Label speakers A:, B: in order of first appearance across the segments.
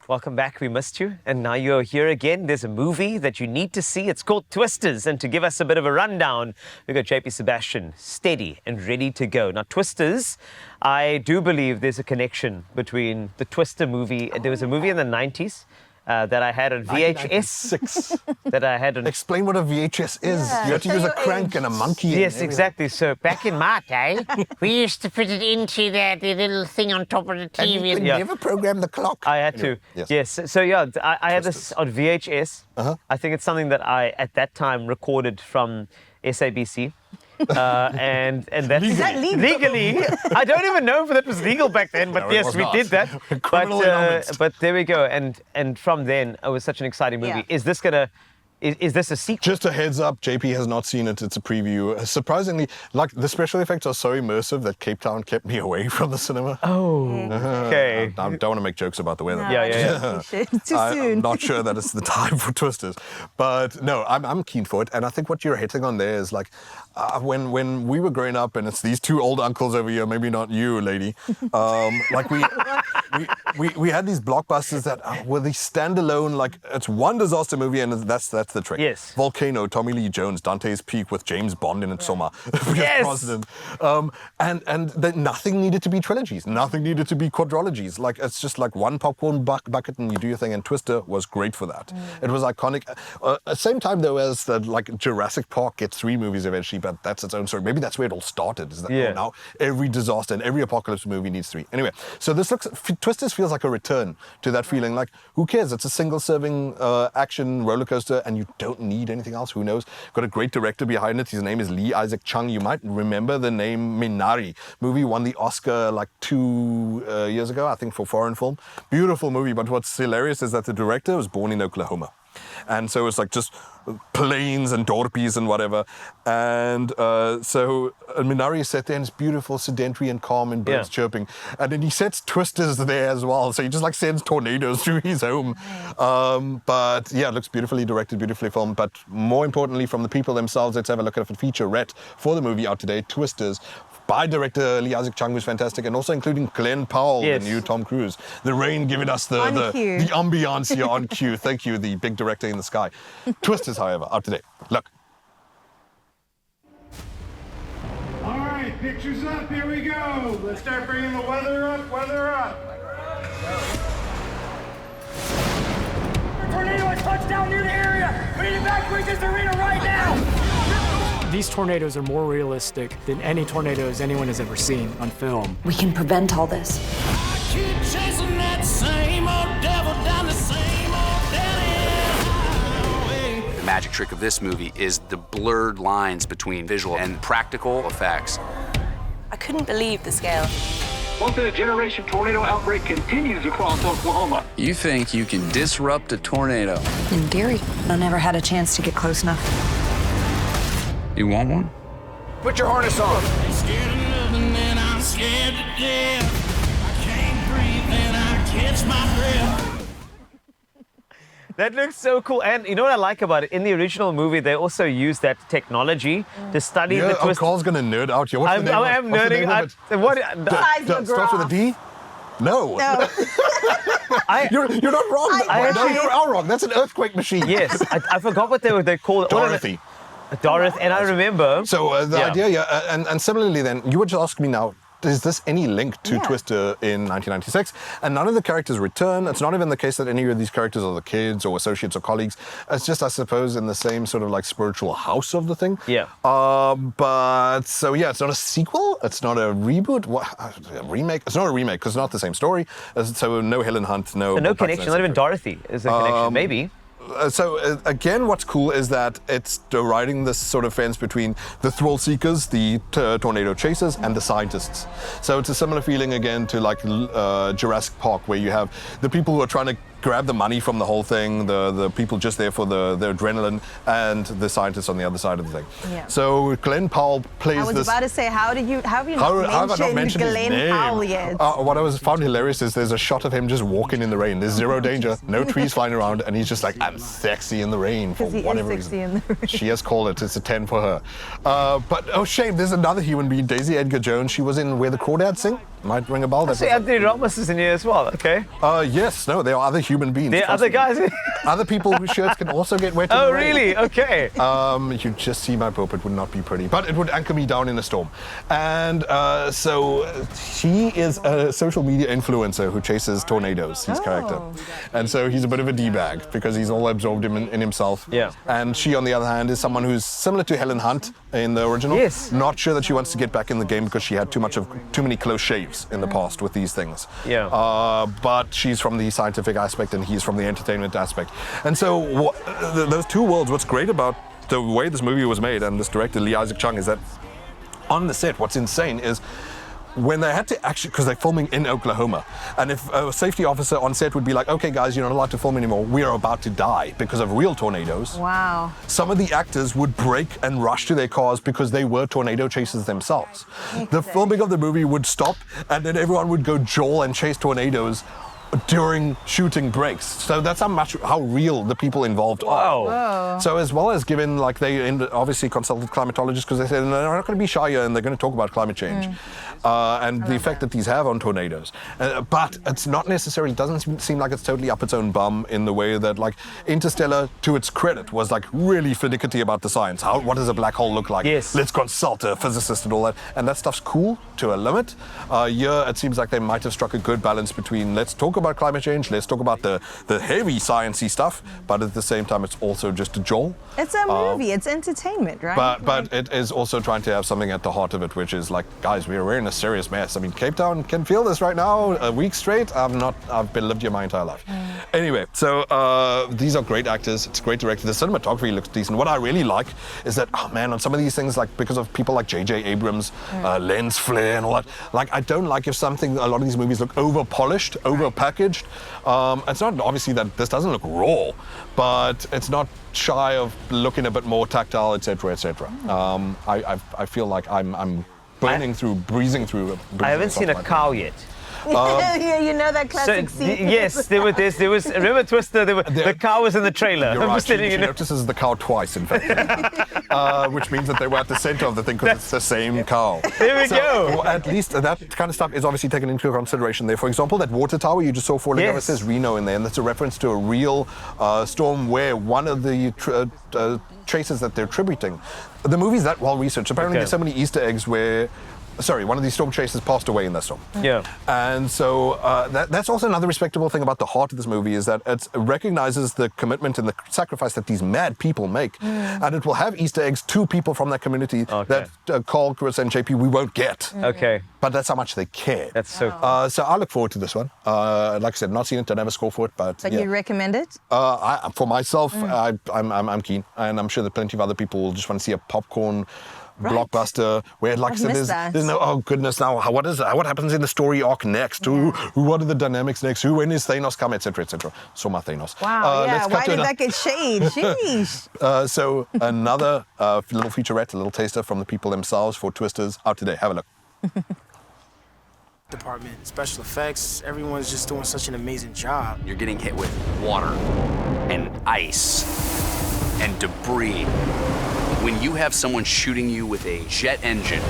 A: Welcome back. We missed you. And now you're here again. There's a movie that you need to see. It's called Twisters. And to give us a bit of a rundown, we've got JP Sebastian, steady and ready to go. Now, Twisters, I do believe there's a connection between the Twister movie. There was a movie in the 90s that I had on VHS. That I had on...
B: Explain what a VHS is. Yeah, you had to use a crank and a monkey.
A: Yes, exactly. So back in my day, we used to put it into the little thing on top of the TV.
B: And you could never program the clock.
A: I had to. Yes. So yeah, I had this on VHS. I think it's something that I, at that time, recorded from SABC. And that's
C: Is that legal?
A: Legally, I don't even know if that was legal back then, but
B: No,
A: yes, we did that. But there we go. And from then, it was such an exciting movie.
C: Yeah.
A: Is this a sequel?
B: Just a heads up, JP has not seen it. It's a preview. Surprisingly, like the special effects are so immersive that Cape Town kept me away from the cinema.
A: Oh, okay.
B: I don't want to make jokes about the weather.
C: No,
A: Yeah.
C: Too soon.
B: I'm not sure that it's the time for Twisters, but no, I'm keen for it. And I think what you're hitting on there is like when we were growing up, and it's these two old uncles over here, maybe not you, lady. Like we had these blockbusters that were these standalone, like it's one disaster movie, and that's the trick.
A: Yes.
B: Volcano, Tommy Lee Jones, Dante's Peak with James Bond in it, Soma.
A: Yes.
B: President. And then nothing needed to be trilogies. Nothing needed to be quadrilogies. Like it's just like one popcorn bucket and you do your thing. And Twister was great for that. It was iconic. At the same time though as that, like Jurassic Park gets 3 movies eventually, but that's its own story. Maybe that's where it all started. Is that now every disaster and every apocalypse movie needs 3. Anyway, so Twisters feels like a return to that feeling. Like who cares? It's a single serving action roller coaster, and you don't need anything else. Who knows? Got a great director behind it. His name is Lee Isaac Chung. You might remember the name Minari. Movie won the Oscar like 2 years ago, I think, for foreign film. Beautiful movie, but what's hilarious is that the director was born in Oklahoma. And so it's like just plains and dorpies and whatever. And so Minari is set there and it's beautiful, sedentary and calm and birds chirping. And then he sets Twisters there as well. So he just like sends tornadoes through his home. But yeah, it looks beautifully directed, beautifully filmed. But more importantly, from the people themselves, let's have a look at a featurette for the movie out today, Twisters, by director Lee Isaac Chung, who's fantastic, and also including Glenn Powell, the new Tom Cruise. The rain giving us the ambiance here on cue. Thank you, the big director in the sky. Twisters, however, out today. Look.
D: All right, pictures up. Here we go. Let's start bringing the weather up. Weather up.
E: Tornado has touched down near the area. We need to evacuate this arena right now.
F: These tornadoes are more realistic than any tornadoes anyone has ever seen on film.
G: We can prevent all this.
H: I keep chasing that same old devil down the same old dead-end highway.
I: The magic trick of this movie is the blurred lines between visual and practical effects.
G: I couldn't believe the scale.
E: Multi-generation tornado outbreak continues across Oklahoma.
I: You think you can disrupt a tornado?
G: In theory, I never had a chance to get close enough.
I: You want one?
E: Put your harness on.
H: I'm scared of nothing and I'm scared to death. I can't breathe and I catch my breath.
A: That looks so cool. And you know what I like about it? In the original movie, they also used that technology to study the twist.
B: Carl's going to nerd out here. What's the name
A: I'm nerding.
B: Starts with a D? No. You're not wrong. You're all wrong. That's an earthquake machine.
A: Yes. I forgot what they called.
B: Dorothy.
A: Dorothy, and I remember.
B: So the idea, and similarly then, you were just asking me now, is this any link to Twister in 1996? And none of the characters return. It's not even the case that any of these characters are the kids or associates or colleagues. It's just, I suppose, in the same sort of like spiritual house of the thing.
A: Yeah.
B: But so yeah, it's not a sequel. It's not a reboot. A remake? It's not a remake because it's not the same story. So no Helen Hunt, no.
A: So no connection. Not even Dorothy is a connection. Maybe.
B: So again, what's cool is that it's riding this sort of fence between the thrill seekers, the tornado chasers, and the scientists. So it's a similar feeling again to like Jurassic Park, where you have the people who are trying to grab the money from the whole thing, the people just there for the adrenaline, and the scientists on the other side of the thing.
C: Yeah.
B: So Glenn Powell plays this.
C: I was about to say, how have you not mentioned Glenn Powell yet?
B: What I found hilarious is there's a shot of him just walking in the rain. There's zero danger, no trees flying around, and he's just like, I'm sexy in the rain for whatever reason. She has called it. It's a 10 for her. But oh shame, there's another human being, Daisy Edgar Jones. She was in Where the Crawdads Sing. might ring a bell.
A: I see Anthony Ramos is in here as well. Okay.
B: Yes, no, there are other human beings.
A: There are other guys.
B: Other people whose shirts can also get wet.
A: Oh, really? Okay.
B: You just see my poop. It would not be pretty, but it would anchor me down in a storm. And so he is a social media influencer who chases tornadoes. His character, and so he's a bit of a d-bag because he's all absorbed in himself.
A: Yeah.
B: And she, on the other hand, is someone who's similar to Helen Hunt in the original.
A: Yes.
B: Not sure that she wants to get back in the game because she had too many close shaves in the past with these things.
A: Yeah.
B: But she's from the scientific aspect and he's from the entertainment aspect. And so those two worlds, what's great about the way this movie was made and this director, Lee Isaac Chung, is that on the set, what's insane is when they had to actually, because they're filming in Oklahoma, and if a safety officer on set would be like, okay guys, you're not allowed to film anymore, we are about to die because of real tornadoes.
C: Wow.
B: Some of the actors would break and rush to their cars because they were tornado chasers themselves. The filming of the movie would stop and then everyone would go jawl and chase tornadoes during shooting breaks. So that's how real the people involved are.
A: Wow.
B: So as well as given, like they obviously consulted climatologists because they said they're not going to be shy here and they're going to talk about climate change and the effect that these have on tornadoes. But it's not necessarily, it doesn't seem like it's totally up its own bum in the way that like Interstellar, to its credit, was like really finicky about the science. What does a black hole look like?
A: Yes.
B: Let's consult a physicist and all that. And that stuff's cool to a limit. Here it seems like they might have struck a good balance between let's talk about climate change, let's talk about the heavy sciencey stuff, but at the same time it's also just a jolt.
C: It's a movie, it's entertainment, right?
B: But it is also trying to have something at the heart of it, which is like, guys, we're in a serious mess. I mean, Cape Town can feel this right now. A week straight, I've been lived here my entire life. Anyway, so these are great actors. It's a great director. The cinematography looks decent. What I really like is that, oh man, on some of these things, like because of people like J.J. Abrams, lens flare and all that, like I don't like if a lot of these movies look over polished, over packaged. It's not obviously that this doesn't look raw, but it's not shy of looking a bit more tactile, etc., etc. I feel like I'm breezing through.
A: I haven't seen a cow yet.
C: Yeah, you know that classic scene.
A: Yes, there was. Remember Twister? The cow was in the trailer.
B: You're right. She notices the cow twice, in fact, which means that they were at the center of the thing because it's the same cow.
A: There we go.
B: At least that kind of stuff is obviously taken into consideration there. For example, that water tower you just saw falling over says Reno in there, and that's a reference to a real storm where one of the traces that they're attributing. The movie's that well researched. Apparently, there's so many Easter eggs where. Sorry, one of these storm chasers passed away in that storm.
A: Yeah.
B: And so that's also another respectable thing about the heart of this movie is that it recognizes the commitment and the sacrifice that these mad people make. And it will have Easter eggs to people from that community that Carl, Chris, and JP, we won't get.
A: Okay.
B: But that's how much they care.
A: That's so cool.
B: So I look forward to this one. Like I said, not seen it, don't have a score for it, but
C: But you recommend it?
B: for myself, I'm keen. And I'm sure that plenty of other people will just want to see a popcorn blockbuster where, like I said, there's no, oh goodness, now what is it? What happens in the story arc next? What are the dynamics next? When is Thanos come, etc., etc. So my Thanos.
C: Wow, why did that get shade? Sheesh.
B: So another little featurette, a little taster from the people themselves for Twisters out today. Have a look.
J: Department, special effects, everyone's just doing such an amazing job.
I: You're getting hit with water and ice and debris. When you have someone shooting you with a jet engine,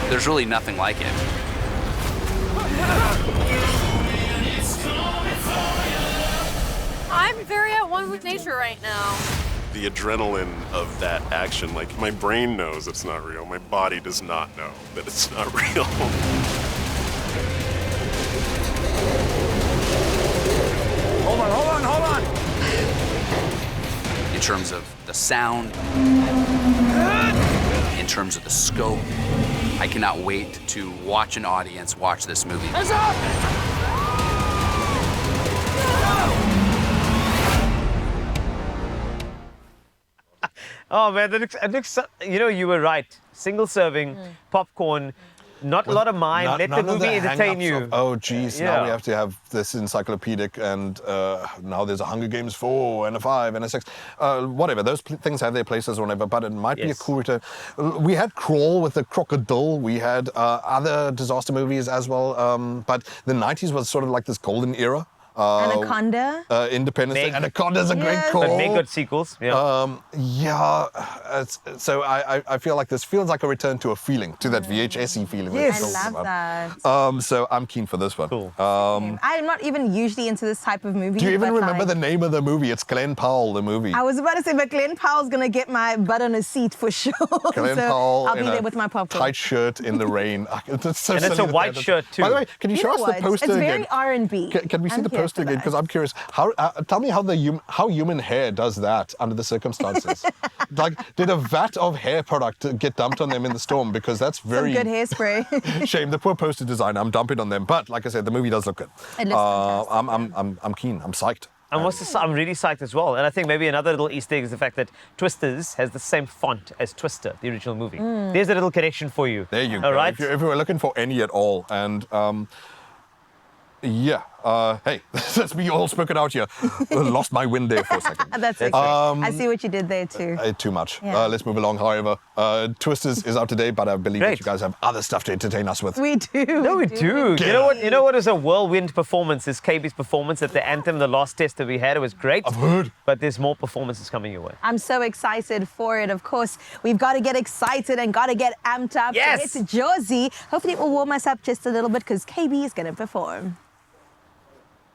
I: there's really nothing like it.
K: I'm very at one with nature right now.
L: The adrenaline of that action, like my brain knows it's not real, my body does not know that it's not real.
I: Hold on. In terms of the sound, in terms of the scope, I cannot wait to watch an audience watch this movie.
H: Hands up!
A: Oh man, it looks. You know, you were right. Single serving, popcorn. Not a lot of mind. Let the movie entertain you.
B: Oh, geez, now we have to have this encyclopedic, and now there's a Hunger Games 4 and a 5 and a 6. Whatever, those things have their places or whatever, but it might be a cool return. We had Crawl with the crocodile. We had other disaster movies as well, but the 90s was sort of like this golden era.
C: Anaconda.
B: Independence Day.
A: Meg.
B: Anaconda's a great call.
A: But make good sequels. Yeah.
B: So I feel like this feels like a return to a feeling, to that VHS-y feeling.
A: Yes.
C: I love that.
B: So I'm keen for this one.
A: Cool.
C: I'm not even usually into this type of movie.
B: Do you even
C: but,
B: remember
C: like,
B: the name of the movie? It's Glenn Powell, the movie.
C: I was about to say, but Glenn Powell's gonna get my butt on a seat for sure.
B: Glenn
C: so
B: Powell
C: I'll be
B: in
C: there
B: a
C: with my popcorn.
B: tight shirt in the rain. It's so
A: And it's
B: silly
A: a white
B: that-
A: shirt too.
B: By the way, can you show us the poster
C: It's
B: again?
C: very R&B.
B: Can we see
C: I'm
B: the
C: here
B: poster
C: for
B: again?
C: that.
B: Because I'm curious. How? Tell me how human hair does that under the circumstances. Like, did a vat of hair product get dumped on them in the storm? Because that's very
C: Some good hairspray.
B: shame. The poor poster designer. I'm dumping on them. But like I said, the movie does look good.
C: It looks fantastic.
B: I'm keen. I'm psyched.
A: I'm really psyched as well. And I think maybe another little Easter egg is the fact that Twisters has the same font as Twister, the original movie. There's a little connection for you.
B: There you
A: All
B: go.
A: right.
B: If you were looking for any at all, and hey, let's be all spoken out here. Lost my wind there for a second.
C: That's okay. I see what you did there too.
B: Too much.
C: Yeah.
B: Let's move along, however. Twisters is out today, but I believe that you guys have other stuff to entertain us with.
C: We do.
A: No, we do. You know what is a whirlwind performance? Is KB's performance at the Anthem, the last test that we had. It was great.
B: I've heard.
A: But there's more performances coming your way.
C: I'm so excited for it. Of course, we've got to get excited and got to get amped up
A: Yes.
C: to get to Jersey. Hopefully it will warm us up just a little bit because KB is going to perform.